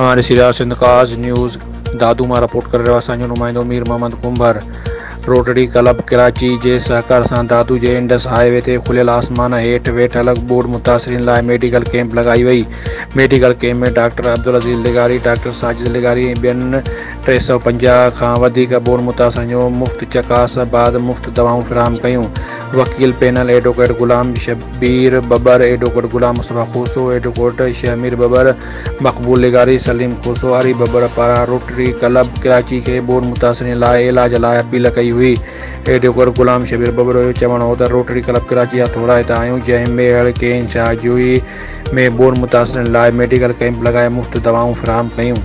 तव्हां ॾिसी रहिया सिंध काज़ न्यूज़। दादू मां रिपोर्ट करे रहियो आहे असांजो नुमाइंदो मीर मोहम्मद कुंभर। रोटरी क्लब कराची जे सहकार सां दादू जे इंडस हाईवे ते खुलियल आसमान हेठि वेठल बोर्ड मुतासिरीन लाइ मेडिकल कैंप लॻाई वई। मेडिकल कैंप में डॉक्टर अब्दुल अज़ीज़ लिगारी, डॉक्टर साजिद लिगारी ऐं ॿियनि 350 खां वधीक बोर्ड मुतासिरीन जो मुफ़्त चकास बाद मुफ़्त दवाऊं फ़राहम कयूं। वकील पैनल एडवोकेट गुलाम शबीर बबर, एडवोकेट गुलाम मुस्तफ़ा खोसो, एडवोकेट शमीर बबर, मक़बूल लिगारी, सलीम खोसो, अरी बबर पारां रोटरी क्लब कराची खे बोर्ड मुतासिरीन लाइ इलाज लाइ अपील कई हुई। एडवोकेट गुलाम शबीर बबर जो चवणु हो त रोटरी क्लब कराची हथोड़ा हितां आहियूं जंहिं में हरिकेन शाहजोई में बोर्ड मुतासिरीन लाइ मेडिकल कैंप लॻाए मुफ़्त दवाऊं फ़राहम कयूं।